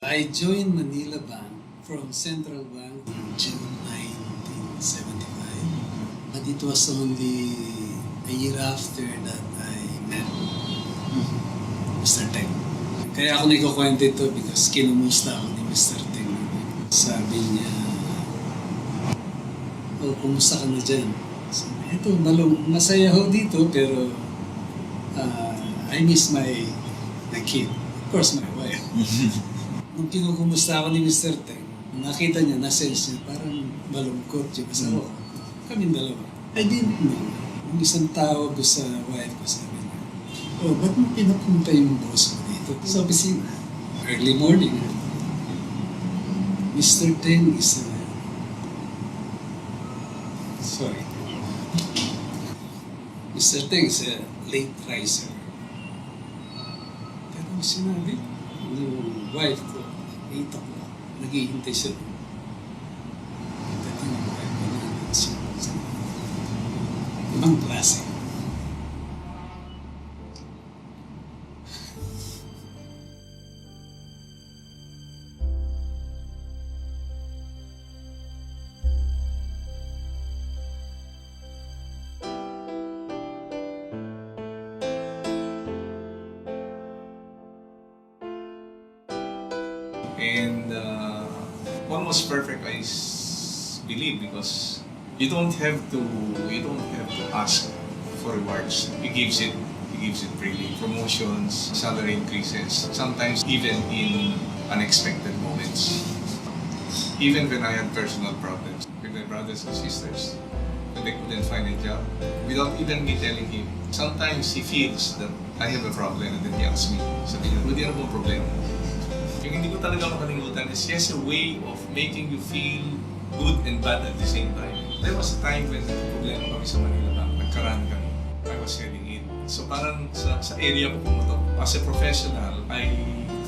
I joined Manila Bank from Central Bank in June 1975. But it was only a year after that I met Mr. Teng. Kaya ako nagkukwento ito because kinumusta ako ni Mr. Teng. Sabi niya, "Oh, kumusta ka na dyan?" Sabi, "Ito, masaya ho dito pero I miss my kid. Of course, my wife." Nung kinukumusta ako ni Mr. Teng, nakita niya, na-sense niya, parang malungkot yung asawa ko. Kaming dalawa. I didn't know. Yung isang tawag ko sa wife ko, sabi niya, "Oh, ba't mo pinapunta yung boss mo dito sa opisina? Early morning." Mr. Teng is sorry. Mr. Teng is a late riser. Pero sinabi, yung wife ko, 8 o'clock, naghihintay siya. Dating ang wife ko na siya. Ibang klase. And almost perfect, I believe, because you don't have to ask for rewards. He gives it freely. Promotions, salary increases, sometimes even in unexpected moments. Even when I had personal problems with my brothers and sisters, when they couldn't find a job, without even me telling him, sometimes he feels that I have a problem and then he asks me, sabi niya, "Hindi ano bang problema?" Yung hindi ko talaga makalimutan is just a way of making you feel good and bad at the same time. There was a time when problema kami sa Manila Bank, nagkaraan kami. I was heading in. So parang sa area ko pumutok. As a professional, I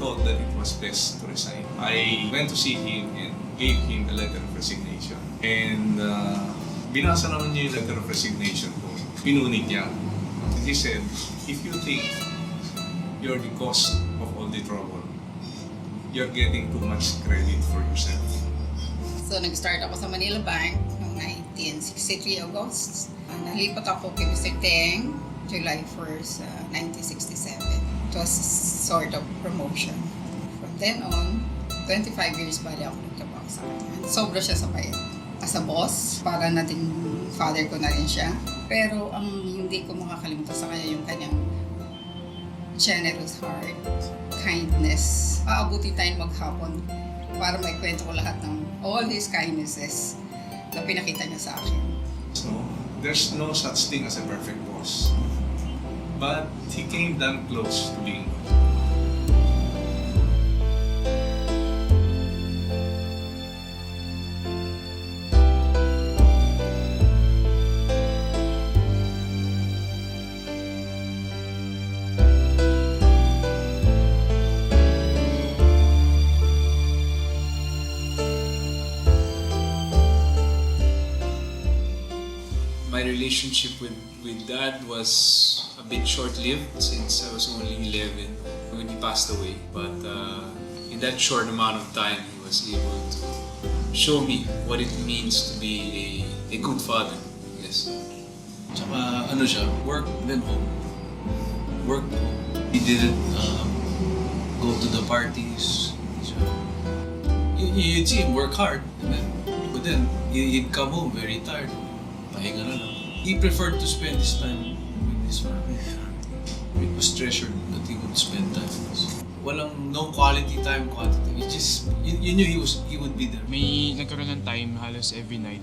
thought that it was best to resign. I went to see him and gave him a letter of resignation. And binasa naman niya yung letter of resignation ko. Pinunit niya. And he said, "If you think you're the cause of all the trouble, you're getting too much credit for yourself." So, nag-start ako sa Manila Bank noong 1963 August. Nalipat ako kay Mr. Teng, July 1st, 1967. It was sort of promotion. From then on, 25 years bali ako nagtrabaho sa kanya. Sobra siya sa payat. As a boss, para nating father ko na rin siya. Pero ang hindi ko makakalimutan sa kanya yung kanyang generous heart, kindness. Aabuti tayong maghapon para may kwento ko lahat ng all his kindnesses na pinakita niya sa akin. So, there's no such thing as a perfect boss. But he came damn close to being one. My relationship with Dad was a bit short-lived since I was only 11 when he passed away. But in that short amount of time, he was able to show me what it means to be a good father. Yes. Tsaka ano siya, work then home. Work home. He didn't go to the parties. So, you'd see him work hard, but then he'd come home very tired. Pahinga na lang. He preferred to spend his time with his family. It was treasured that he would spend time with us. Walang no quality time, quantity. It just, you knew he would be there. May nagkaroon ng time halos every night.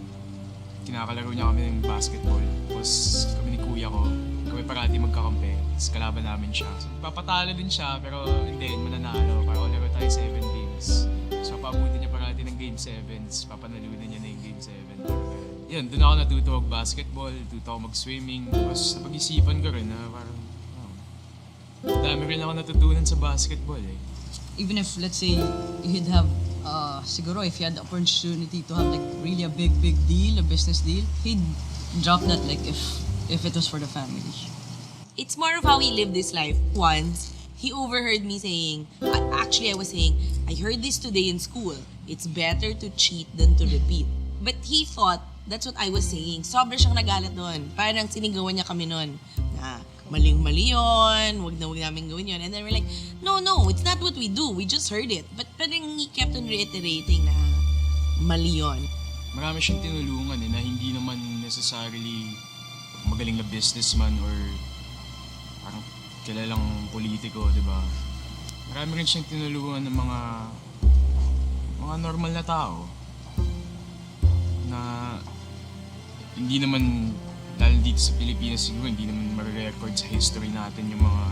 Kinakalaro niya kami ng basketball. Tapos kami ni kuya ko, kami parati magkakampi. Tapos kalaban namin siya. So, papatalo din siya, pero hindi, mananalo. Para laro tayo 7 games. So paabutin niya parati ng game 7. Papanalunan niya na yung game 7. Yun, doon ako natuto mag-basketball, natuto ako mag-swimming. Tapos napag-isipan ko rin na parang, dami rin ako natutunan sa basketball eh. Even if, let's say, he'd have, siguro if he had the opportunity to have like really a big deal, a business deal, he'd drop that like if it was for the family. It's more of how he lived his life. Once, he overheard me saying, actually I was saying, I heard this today in school. It's better to cheat than to repeat. But he thought that's what I was saying. Sobra siyang nagalit doon. Parang sinigawan niya kami noon na maling-mali yun, wag namin gawin yun. And then we're like, no, it's not what we do. We just heard it. But parang he kept on reiterating na mali yun. Marami siyang tinulungan na hindi naman necessarily magaling na businessman or parang kilalang politiko, di ba? Marami rin siyang tinulungan ng mga normal na tao na hindi naman, lalo dito sa Pilipinas siguro, hindi naman ma-record sa history natin yung mga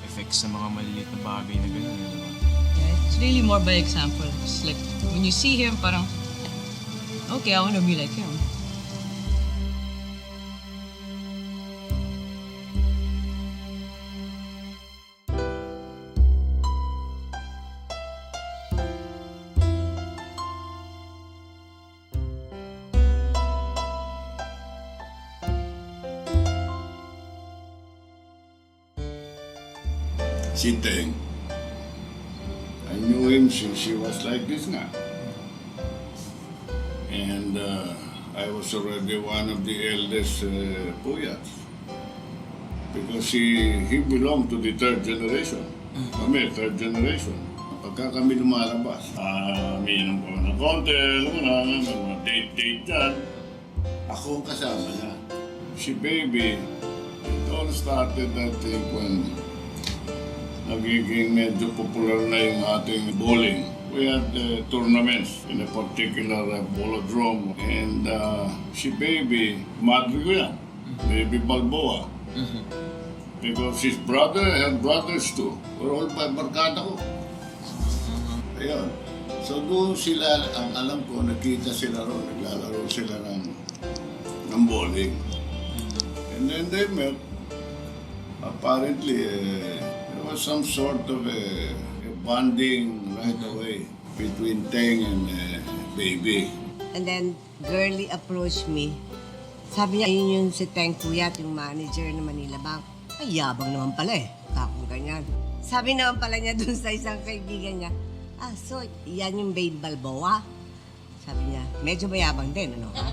effects ng mga maliliit na bagay na gano'n, di ba? Yeah, it's really more by example. It's like, when you see him, parang, okay, I want to be like him. Sitting. I knew him since he was like this now. And I was already one of the eldest Puyat. Because he belonged to the third generation. Kami, third generation. Pagka kami lumalabas, minum ko ng konti, alam mo na, mga date-date dyan. Ako kasama niya. Si Baby, it all started, I think, when nagiging medyo popular na yung ating bowling. We had tournaments in a particular bowlodrome. And si Baby, madre ko yan. Baby Balboa. Because his brother had brothers too. We're all by barkada ko. Ayun. So doon sila, ang alam ko, nakita sila ron, naglalaro sila ng bowling. And then they met. Apparently, there was some sort of a bonding right away between Teng and Baby. And then, girlie approached me. Sabi niya, yun yung si Teng Puyat, yung manager ng Manila Bank. Ay, yabang naman pala eh. Kakong ganyan. Sabi naman pala niya dun sa isang kaibigan niya, so, yan yung Baby Balboa? Sabi niya, medyo mayabang din, ano ha?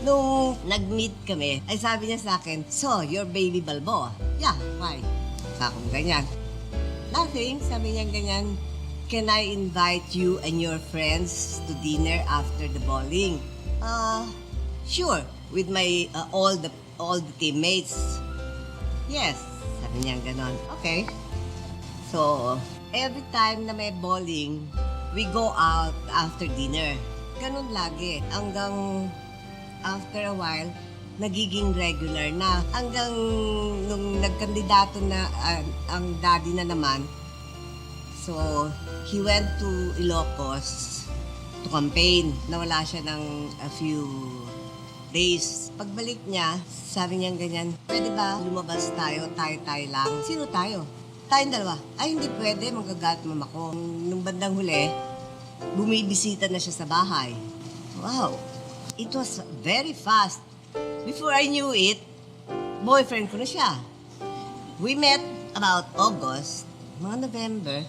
Nung nag-meet kami, ay sabi niya sa akin, so, you're Baby Balboa? Yeah, why? Kakong ganyan. Nothing, sabi niya ganyan, can I invite you and your friends to dinner after the bowling? Sure, with my all the teammates. Yes, sabi niya ganon. Okay. So, every time na may bowling, we go out after dinner. Ganon lagi. Hanggang after a while, nagiging regular na. Hanggang nung nagkandidato na ang daddy na naman, so he went to Ilocos to campaign. Nawala siya ng a few days. Pagbalik niya, sabi niya ganyan, pwede ba lumabas tayo lang? Sino tayo? Tayong dalawa. Ay, hindi pwede, magagat mama ko. Nung bandang huli, bumibisita na siya sa bahay. Wow, it was very fast. Before I knew it, boyfriend ko na siya. We met about August, mga November,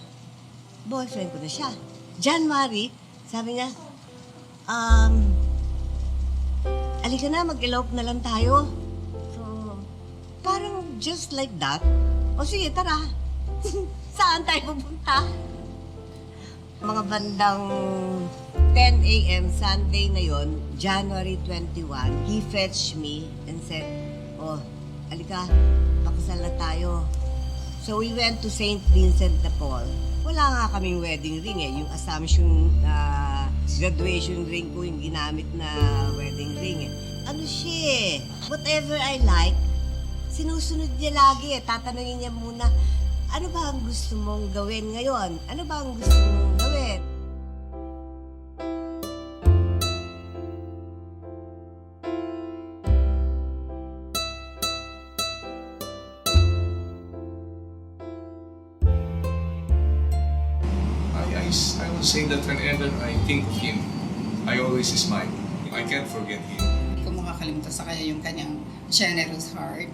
boyfriend ko na siya. January, sabi niya, alika na, mag-elope na lang tayo. So, parang just like that. O sige, tara. Saan tayo pupunta? Mga bandang 10 a.m. Sunday na yon, January 21, he fetched me and said, oh, alika, pakasal na tayo. So we went to St. Vincent de Paul. Wala nga kaming wedding ring eh. Yung Assumption graduation ring ko, yung ginamit na wedding ring eh. Ano siya eh, whatever I like, sinusunod niya lagi eh. Tatanungin niya muna, ano ba ang gusto mong gawin ngayon? Ano ba ang gusto mong gawin? I would say that whenever I think of him, I always smile. I can't forget him. Hindi ko makakalimutan sa kanya yung kanyang generous heart.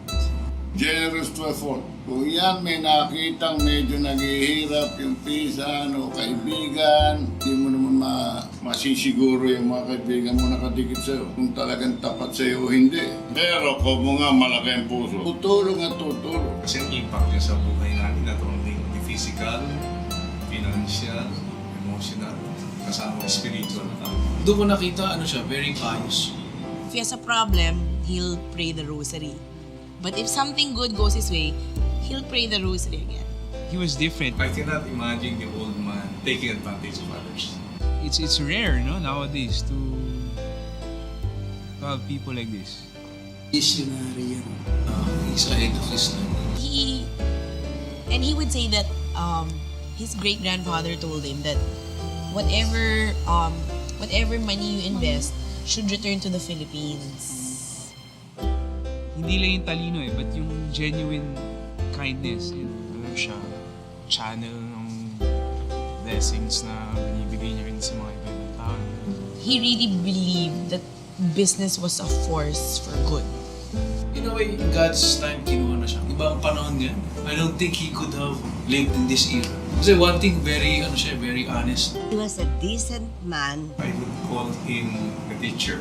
generous to effort. Kung yan may nakitang medyo naghihirap yung pisan o kaibigan, hindi mo naman masisiguro yung mga kaibigan mo nakadikit sa'yo kung talagang tapat sa'yo o hindi. Pero kung mo nga malaki ang puso, tutulong at tutulong. Kasi ang impact niya sa buhay natin, not only the physical, financial, emotional, kasama spiritual na tao. Doon ko nakita, very pious. If he has a problem, he'll pray the rosary. But if something good goes his way, he'll pray the rosary again. He was different. I cannot imagine the old man taking advantage of others. It's rare, no, nowadays to have people like this. Missionary yan. He's ahead of his time. He would say that his great-grandfather told him that whatever money you invest should return to the Philippines. Hindi lang yung talino but yung genuine kindness. Alam siya, channel ng blessings na binibigay niya rin sa mga ibang tao. He really believed that business was a force for good. In a way, God's time kinuha na siya. Iba ang panahon niya. I don't think he could have lived in this era. Kasi one thing, very honest. He was a decent man, I would call him a teacher.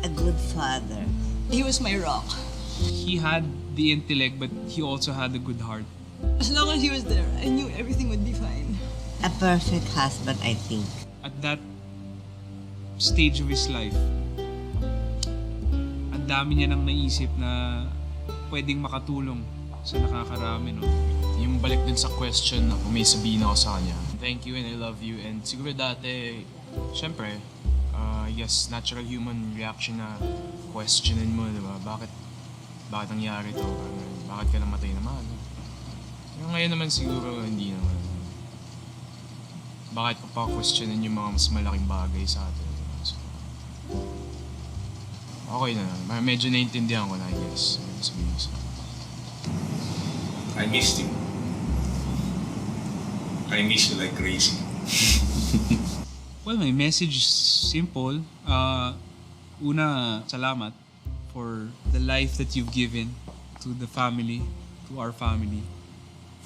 a good father. He was my rock. He had the intellect but he also had a good heart. As long as he was there, I knew everything would be fine. A perfect husband, I think. At that stage of his life, ang dami niya nang naisip na pwedeng makatulong sa nakakarami, no? Yung balik dun sa question na kung may sabihin ako sa kanya, thank you and I love you. And siguro dati, syempre, I guess natural human reaction na questionin mo, di ba? Bakit nangyari to? Bakit ka namatay naman? Pero ngayon naman siguro hindi naman. Bakit ko pa questionin yung mga mas malaking bagay sa atin? So, okay na lang. Medyo naiintindihan ko na, I guess. Sabihin ko sa I missed you. I miss you like crazy. Well, my message is simple. Una, salamat for the life that you've given to the family, to our family,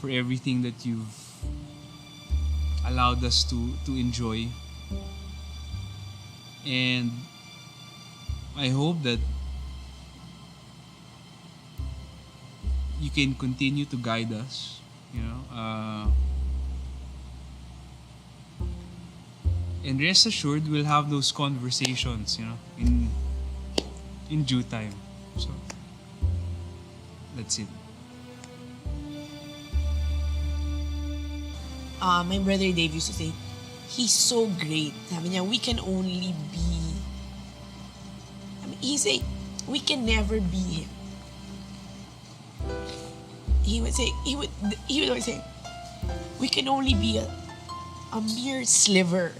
for everything that you've allowed us to enjoy. And I hope that you can continue to guide us, and rest assured we'll have those conversations, in due time. So that's it. My brother Dave used to say, he's so great. Sabi niya, we can only be... he say, we can never be him. He would always say, we can only be a mere sliver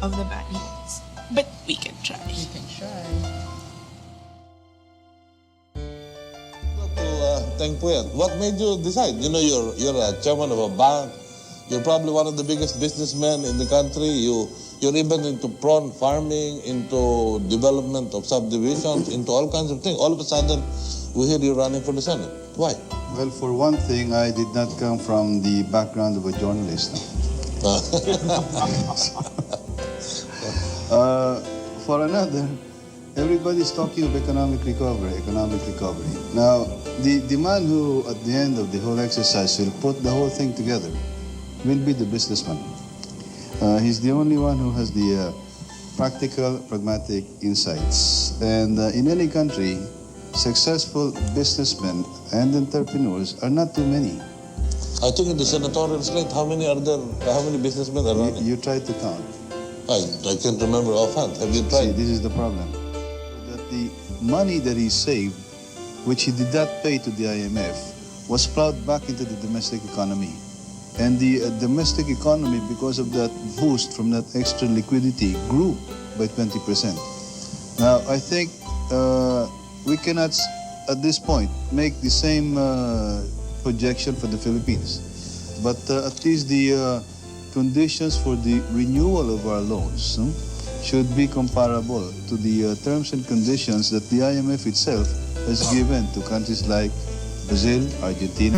of the man he is. But we can try. You can try. Thank Puyat. What made you decide? You're a chairman of a bank. You're probably one of the biggest businessmen in the country. You're even into prawn farming, into development of subdivisions, into all kinds of things. All of a sudden, we hear you running for the Senate. Why? Well, for one thing, I did not come from the background of a journalist. For another, everybody's talking of economic recovery. Now, the man who, at the end of the whole exercise, will put the whole thing together will be the businessman. He's the only one who has the practical, pragmatic insights. And in any country, successful businessmen and entrepreneurs are not too many. I think in the senatorial slate, how many businessmen are running? You try to count. I can't remember offhand. Have you See, tried? this is the problem. That the money that he saved, which he did not pay to the IMF, was plowed back into the domestic economy. And the domestic economy, because of that boost from that extra liquidity, grew by 20%. Now, I think we cannot, at this point, make the same projection for the Philippines. But at least the conditions for the renewal of our loans should be comparable to the terms and conditions that the IMF itself has given to countries like Brazil, Argentina.